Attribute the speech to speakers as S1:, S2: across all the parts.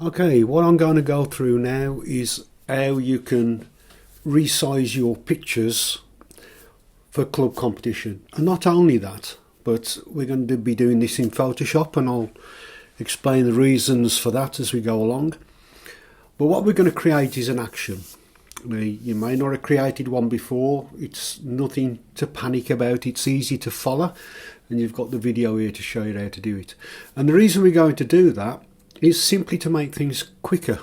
S1: Okay, what I'm going to go through now is how you can resize your pictures for club competition. And not only that, but we're going to be doing this in Photoshop, and I'll explain the reasons for that as we go along. But what we're going to create is an action. Now, you may not have created one before. It's nothing to panic about. It's easy to follow, and you've got the video here to show you how to do it. And the reason we're going to do that is simply to make things quicker.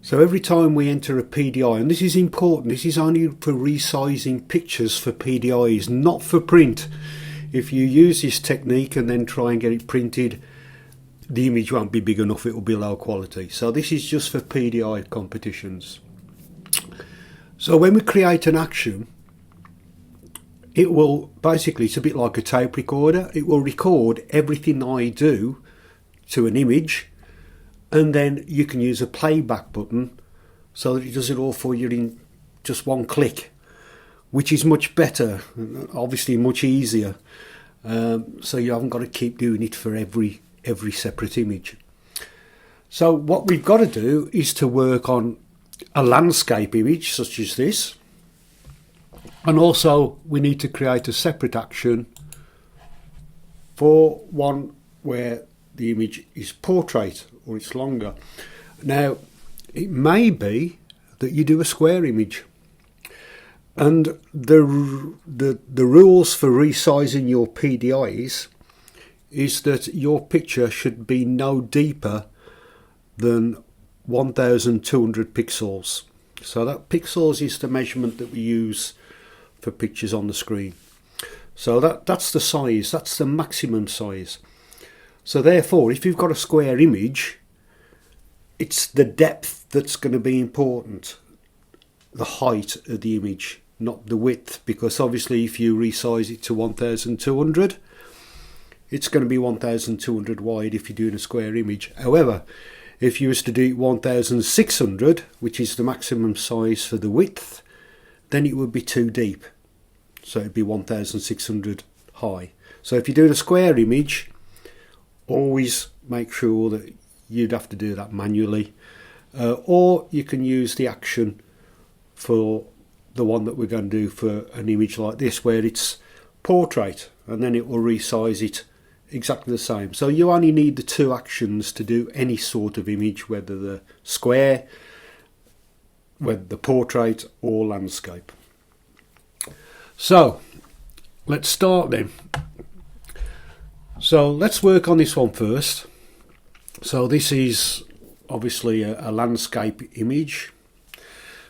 S1: So every time we enter a PDI, and this is important, this is only for resizing pictures for PDIs, not for print. If you use this technique and then try and get it printed, the image won't be big enough, it will be low quality. So this is just for PDI competitions. So when we create an action, it will basically, it's a bit like a tape recorder, it will record everything I do to an image, and then you can use a playback button so that it does it all for you in just one click, which is much better, obviously much easier, so you haven't got to keep doing it for every separate image. So what we've got to do is to work on a landscape image such as this, and also we need to create a separate action for one where the image is portrait or it's longer. Now it may be that you do a square image, and the rules for resizing your PDIs is that your picture should be no deeper than 1200 pixels. So that pixels is the measurement that we use for pictures on the screen. So that's the size, that's the maximum size. So therefore, if you've got a square image, it's the depth that's going to be important, the height of the image, not the width, because obviously if you resize it to 1200, it's going to be 1200 wide if you're doing a square image. However, if you was to do 1600, which is the maximum size for the width, then it would be too deep. So it'd be 1600 high. So if you're doing a square image, always make sure that you'd have to do that manually, or you can use the action for the one that we're going to do for an image like this, where it's portrait, and then it will resize it exactly the same. So you only need the two actions to do any sort of image, whether the square, whether the portrait or landscape. So let's start then. So let's work on this one first. So this is obviously a landscape image,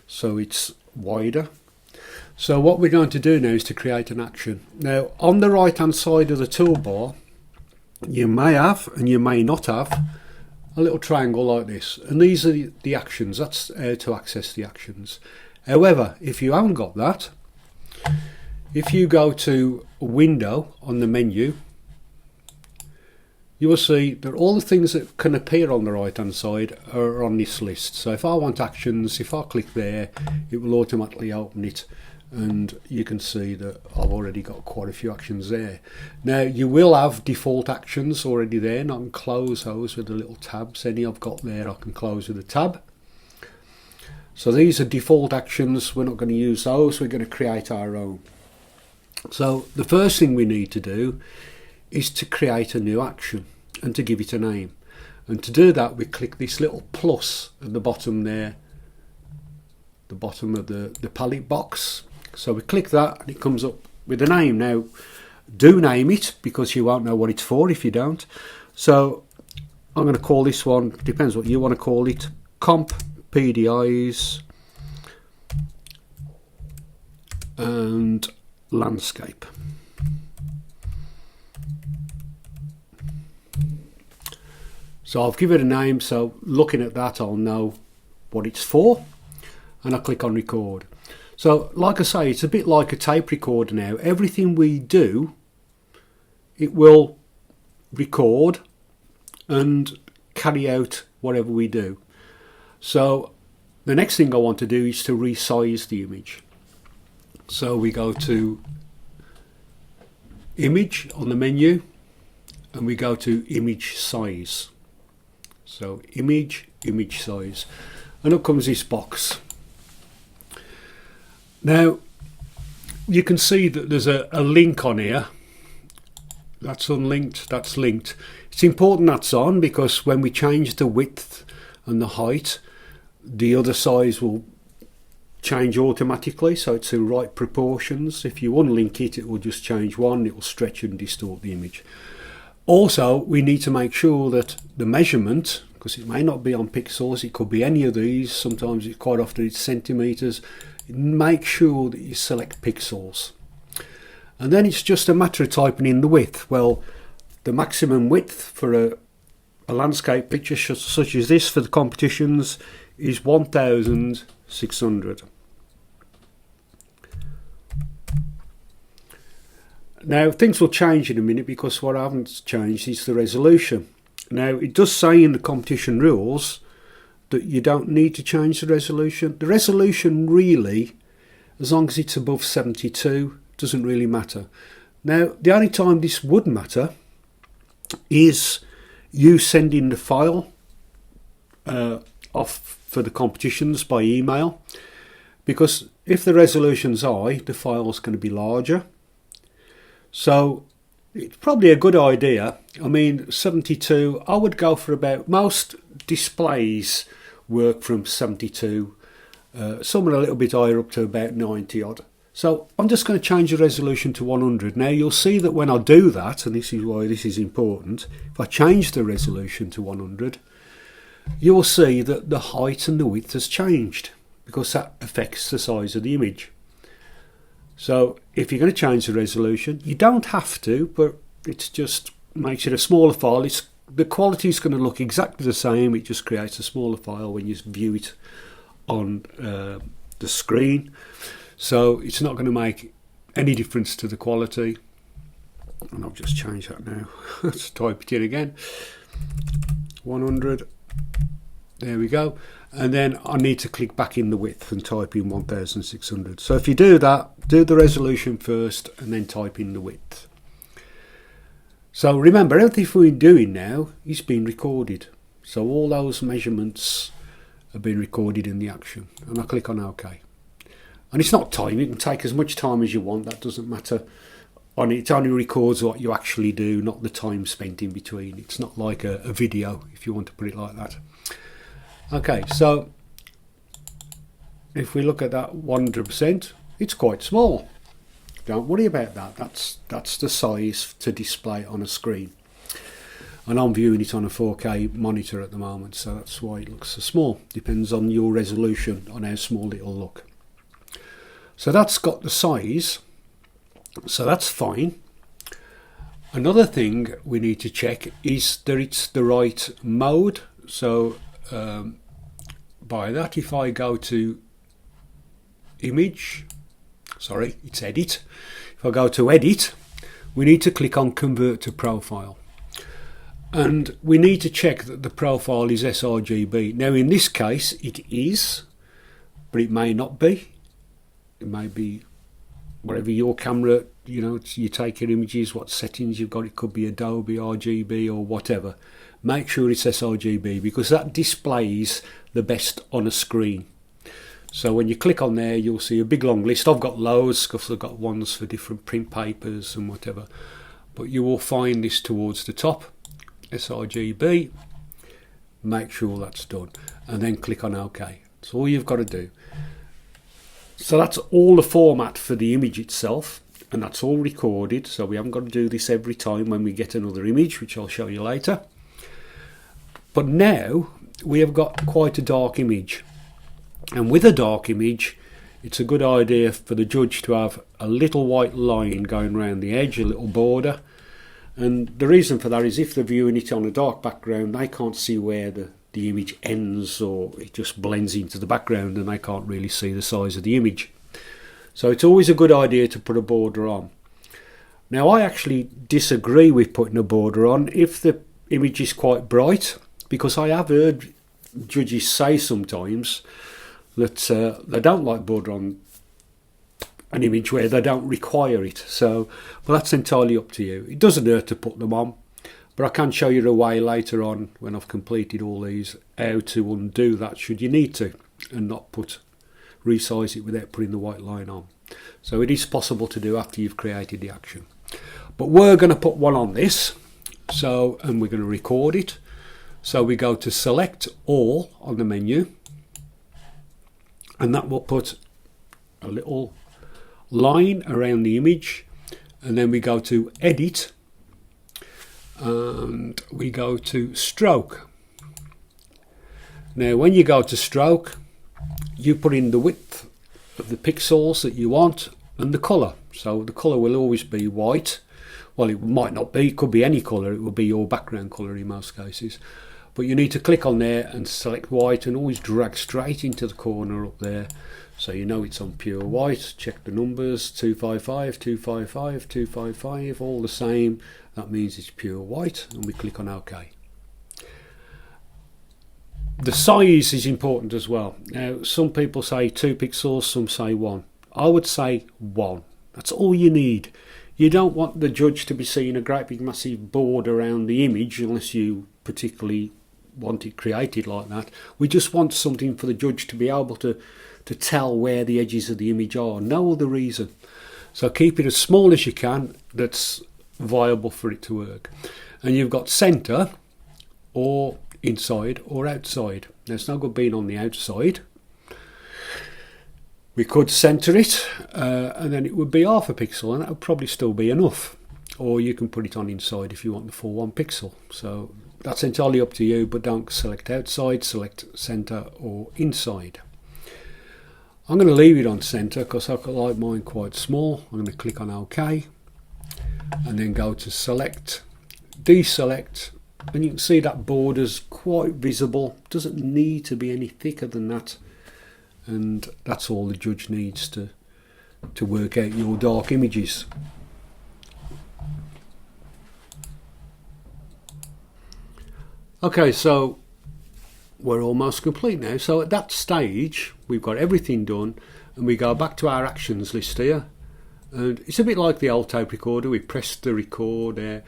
S1: so it's wider. So what we're going to do now is to create an action. Now on the right hand side of the toolbar, you may have and you may not have a little triangle like this, and these are the actions. That's how to access the actions. However, if you haven't got that, if you go to Window on the menu, you will see that all the things that can appear on the right hand side are on this list. So if I want actions, if I click there, it will automatically open it, and you can see that I've already got quite a few actions there. Now you will have default actions already there, and I can close those with the little tabs. Any I've got there I can close with a tab. So these are default actions, we're not going to use those, we're going to create our own. So the first thing we need to do is to create a new action and to give it a name. And to do that, we click this little plus at the bottom there, the bottom of the palette box. So we click that and it comes up with a name. Now do name it, because you won't know what it's for if you don't. So I'm going to call this one, depends what you want to call it, Comp PDIs and Landscape. So I've given it a name, so looking at that I'll know what it's for, and I click on record. So like I say, it's a bit like a tape recorder now. Everything we do, it will record and carry out whatever we do. So the next thing I want to do is to resize the image. So we go to Image on the menu, and we go to Image Size. So image size, and up comes this box. Now you can see that there's a link on here. That's unlinked, that's linked. It's important that's on, because when we change the width and the height, the other size will change automatically, so it's the right proportions. If you unlink it, it will just change one, it will stretch and distort the image. Also, we need to make sure that the measurement, because it may not be on pixels, it could be any of these, sometimes it's quite often it's centimeters. Make sure that you select pixels, and then it's just a matter of typing in the width. Well, the maximum width for a landscape picture such as this for the competitions is 1600. Now things will change in a minute, because what I haven't changed is the resolution. Now it does say in the competition rules that you don't need to change the resolution. The resolution really, as long as it's above 72, doesn't really matter. Now the only time this would matter is you sending the file off for the competitions by email, because if the resolution's high, the file's going to be larger. So it's probably a good idea. I mean, 72, I would go for about, most displays work from 72, some are a little bit higher, up to about 90 odd. So I'm just going to change the resolution to 100. Now you'll see that when I do that, and this is why this is important, if I change the resolution to 100, you will see that the height and the width has changed, because that affects the size of the image. So if you're going to change the resolution, you don't have to, but it just makes it a smaller file. The quality is going to look exactly the same, it just creates a smaller file when you view it on the screen. So it's not going to make any difference to the quality. And I'll just change that now. Let's type it in again. 100. There we go. And then I need to click back in the width and type in 1600. So if you do that, do the resolution first and then type in the width. So remember, everything we're doing now is being recorded. So all those measurements have been recorded in the action. And I click on OK. And it's not time, you can take as much time as you want, that doesn't matter. It only records what you actually do, not the time spent in between. It's not like a video, if you want to put it like that. Okay, so if we look at that 100%, it's quite small. Don't worry about that. That's the size to display on a screen. And I'm viewing it on a 4K monitor at the moment, so that's why it looks so small. Depends on your resolution, on how small it'll look. So that's got the size, so that's fine. Another thing we need to check is that it's the right mode. So by that, if I go to image, sorry, it's edit. If I go to edit, we need to click on convert to profile. And we need to check that the profile is sRGB. Now in this case it is, but it may not be. It may be whatever your camera, you take your images, what settings you've got. It could be Adobe, RGB or whatever. Make sure it's sRGB, because that displays the best on a screen. So when you click on there, you'll see a big long list. I've got loads, because I've got ones for different print papers and whatever. But you will find this towards the top, sRGB. Make sure that's done. And then click on OK. That's all you've got to do. So that's all the format for the image itself, and that's all recorded, so we haven't got to do this every time when we get another image, which I'll show you later. But now we have got quite a dark image, and with a dark image it's a good idea for the judge to have a little white line going around the edge, a little border. And the reason for that is if they're viewing it on a dark background, they can't see where the image ends, or it just blends into the background and they can't really see the size of the image. So it's always a good idea to put a border on. Now I actually disagree with putting a border on if the image is quite bright, because I have heard judges say sometimes that they don't like border on an image where they don't require it. So, well, that's entirely up to you. It doesn't hurt to put them on, But I can show you a way later on when I've completed all these how to undo that should you need to, and not resize it without putting the white line on. So it is possible to do after you've created the action. But we're going to put one on this, and we're going to record it. So we go to select all on the menu, and that will put a little line around the image, and then we go to edit and we go to stroke. Now when you go to stroke, you put in the width of the pixels that you want and the colour. So the colour will always be white. Well, it might not be, it could be any colour, it will be your background colour in most cases. But you need to click on there and select white, and always drag straight into the corner up there, so you know it's on pure white. Check the numbers, 255, 255, 255, all the same. That means it's pure white, and we click on OK. The size is important as well. Now, some people say 2 pixels, some say 1. I would say 1. That's all you need. You don't want the judge to be seeing a great big massive board around the image unless you particularly want it created like that. We just want something for the judge to be able to tell where the edges of the image are. No other reason. So keep it as small as you can that's viable for it to work. And you've got centre, or inside or outside. Now it's no good being on the outside. We could centre it and then it would be half a pixel, and that would probably still be enough. Or you can put it on inside if you want the full 1 pixel. So that's entirely up to you, but don't select outside, select centre or inside. I'm going to leave it on centre because I like mine quite small. I'm going to click on OK and then go to select, deselect, and you can see that border's quite visible. Doesn't need to be any thicker than that, and that's all the judge needs to work out your dark images. Okay, so we're almost complete now. So at that stage we've got everything done, and we go back to our actions list here, and it's a bit like the old tape recorder. We press the record there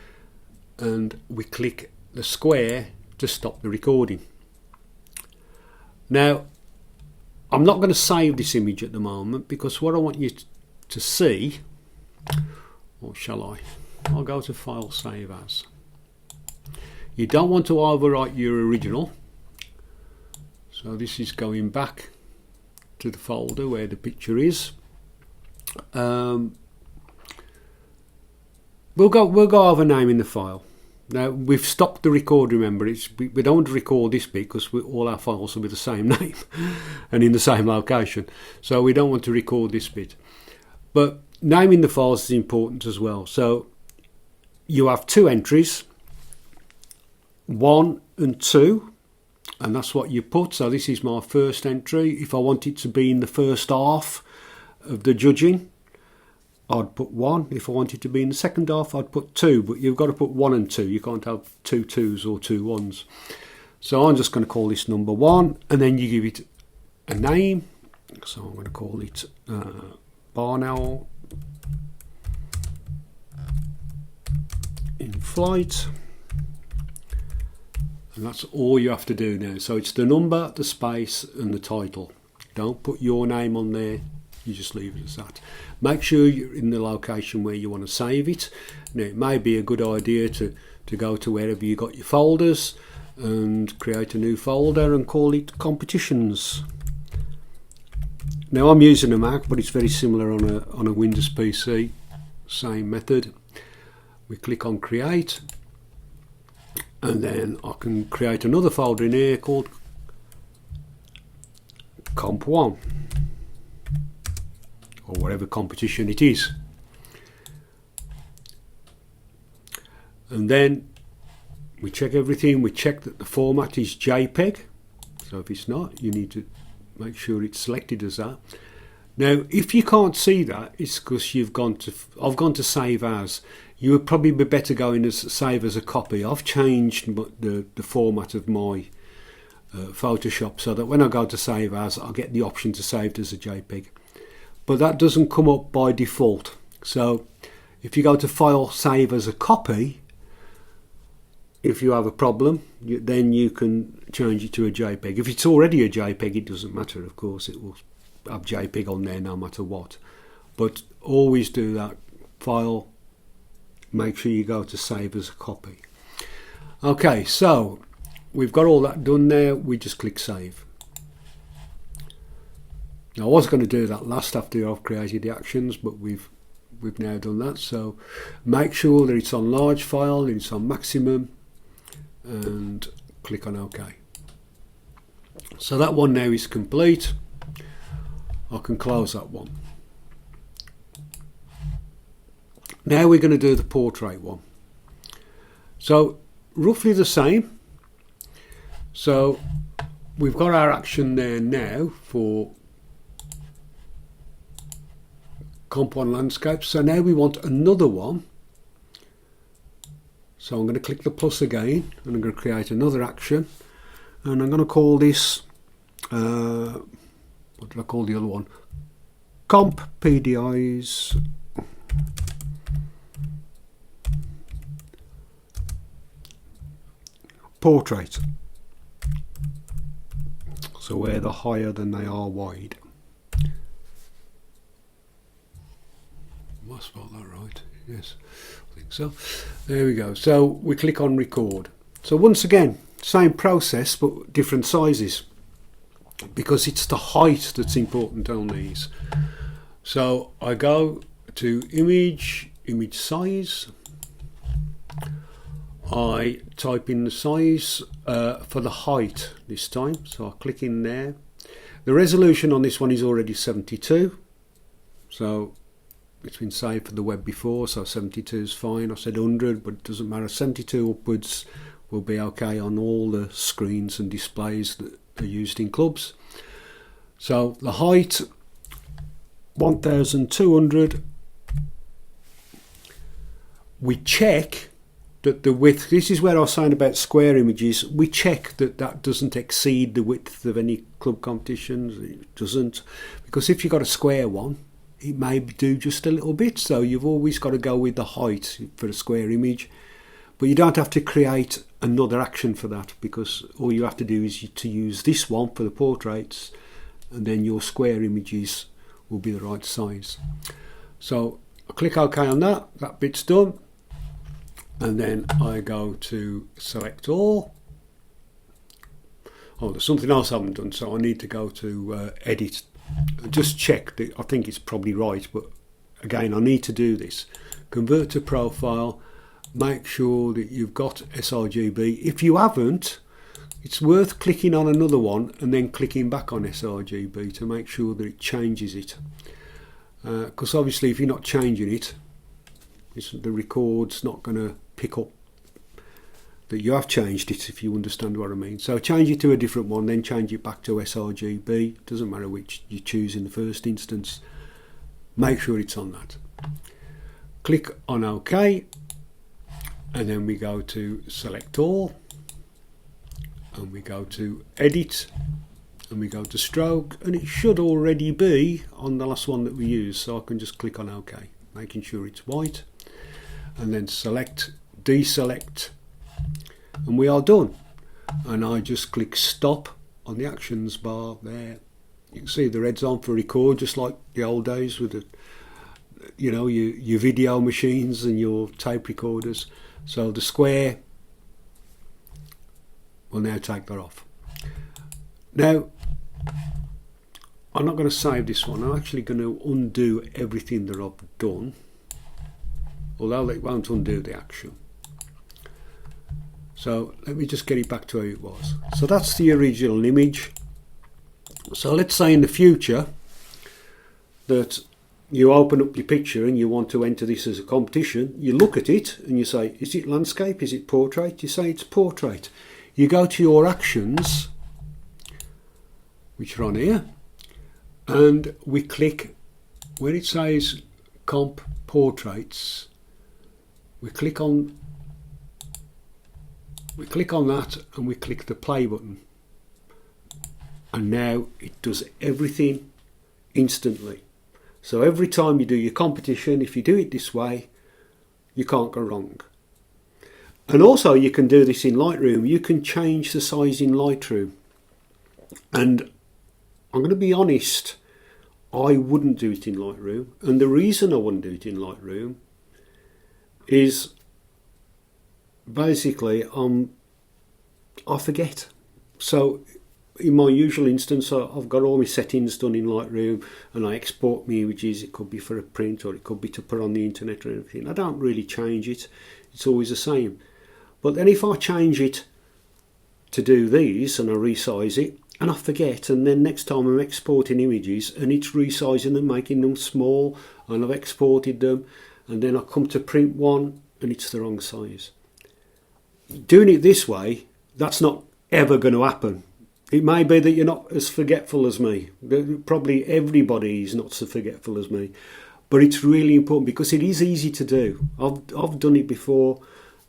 S1: and we click the square to stop the recording. Now I'm not going to save this image at the moment because what I want you to see, or shall I? I'll go to File, Save As. You don't want to overwrite your original, so this is going back to the folder where the picture is. We'll go over name in the file. Now we've stopped the record. Remember, we don't want to record this bit because all our files will be the same name and in the same location, so we don't want to record this bit. But naming the files is important as well. So you have 2 entries, 1 and 2, and that's what you put. So this is my first entry. If I want it to be in the first half of the judging, I'd put 1. If I want it to be in the second half, I'd put 2, but you've got to put 1 and 2. You can't have 2 2s or 2 1s. So I'm just going to call this number 1, and then you give it a name. So I'm going to call it Barn Owl in Flight. And that's all you have to do now. So it's the number, the space and the title. Don't put your name on there, you just leave it as that. Make sure you're in the location where you want to save it. Now it may be a good idea to go to wherever you got your folders and create a new folder and call it competitions. Now I'm using a Mac, but it's very similar on a Windows PC. Same method. We click on create, and then I can create another folder in here called Comp1 or whatever competition it is. And then we check everything. We check that the format is JPEG. So if it's not, you need to make sure it's selected as that. Now if you can't see that, it's because I've gone to save as. You would probably be better going as save as a copy. I've changed the format of my Photoshop so that when I go to save as, I get the option to save it as a JPEG. But that doesn't come up by default. So if you go to File, Save as a Copy, if you have a problem, then you can change it to a JPEG. If it's already a JPEG, it doesn't matter, of course, it will have JPEG on there no matter what. But always do that. File, make sure you go to save as a copy. Okay, so we've got all that done now, we just click save. Now, I was going to do that last after I've created the actions, but we've now done that. So make sure that it's on large file, it's on maximum, and click on OK. So that one now is complete. I can close that one. Now we're going to do the portrait one. So roughly the same. So we've got our action there now for compound landscape. So now we want another one. So I'm going to click the plus again and I'm going to create another action, and I'm going to call this what did I call the other one? Comp PDIs portrait. So where they're higher than they are wide. Am I spelled that right? Yes, I think so. There we go. So we click on record. So once again, same process but different sizes, because it's the height that's important on these. So I go to image size. I type in the size for the height this time, so I click in there. The resolution on this one is already 72, so it's been saved for the web before, so 72 is fine. I said 100, but it doesn't matter. 72 upwards will be okay on all the screens and displays that are used in clubs. So the height 1200. We check that the width, this is where I was saying about square images, we check that that doesn't exceed the width of any club competitions. It doesn't, because if you've got a square one, it may do just a little bit, so you've always got to go with the height for a square image. But you don't have to create another action for that, because all you have to do is to use this one for the portraits, and then your square images will be the right size. So I click OK on that, that bit's done. And then I go to select all. Oh, there's something else I haven't done, so I need to go to edit. Just check that I think it's probably right, but again, I need to do this. Convert to profile, make sure that you've got sRGB. If you haven't, it's worth clicking on another one and then clicking back on sRGB to make sure that it changes it. Because obviously if you're not changing it, the record's not going to pick up that you have changed it, if you understand what I mean. So change it to a different one, then change it back to sRGB. Doesn't matter which you choose in the first instance. Make sure it's on that. Click on OK, and then we go to select all, and we go to edit, and we go to stroke, and it should already be on the last one that we used, so I can just click on OK, making sure it's white, and then select, deselect, and we are done. And I just click stop on the actions bar there. You can see the red's on for record, just like the old days with the, you know, your video machines and your tape recorders. So the square will now take that off. Now I'm not going to save this one. I'm actually going to undo everything that I've done, although it won't undo the action. So let me just get it back to how it was. So that's the original image. So let's say in the future that you open up your picture and you want to enter this as a competition. You look at it and you say, is it landscape? Is it portrait? You say it's portrait. You go to your actions, which are on here, and we click where it says comp portraits. We click on that and we click the play button, and now it does everything instantly. So every time you do your competition, if you do it this way, you can't go wrong. And also you can do this in Lightroom. You can change the size in Lightroom. And I'm going to be honest, I wouldn't do it in Lightroom. And the reason I wouldn't do it in Lightroom is basically I forget. So in my usual instance, I've got all my settings done in Lightroom and I export my images. It could be for a print or it could be to put on the internet or anything. I don't really change it. It's always the same. But then if I change it to do these and I resize it and I forget, and then next time I'm exporting images and it's resizing them, making them small, and I've exported them, and then I come to print one and it's the wrong size. Doing it this way, that's not ever going to happen. It may be that you're not as forgetful as me. Probably everybody is not so forgetful as me. But it's really important because it is easy to do. I've done it before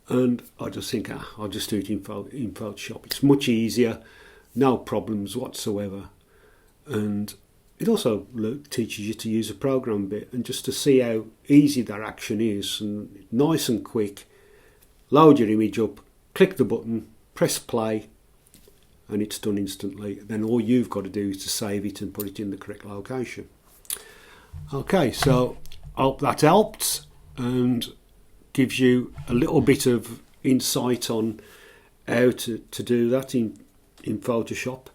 S1: and I just think, I'll just do it in Photoshop. It's much easier, no problems whatsoever. And it also teaches you to use a program a bit and just to see how easy that action is. And nice and quick. Load your image up, click the button, press play, and it's done instantly. Then all you've got to do is to save it and put it in the correct location. Okay, so I hope that helped and gives you a little bit of insight on how to do that in Photoshop.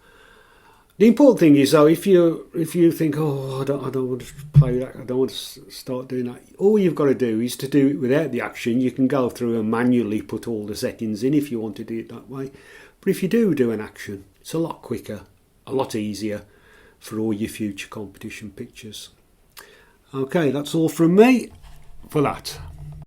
S1: The important thing is though, if you think, I don't want to play that, I don't want to start doing that, all you've got to do is to do it without the action. You can go through and manually put all the settings in if you want to do it that way. But if you do an action, it's a lot quicker, a lot easier for all your future competition pictures. Okay, that's all from me for that.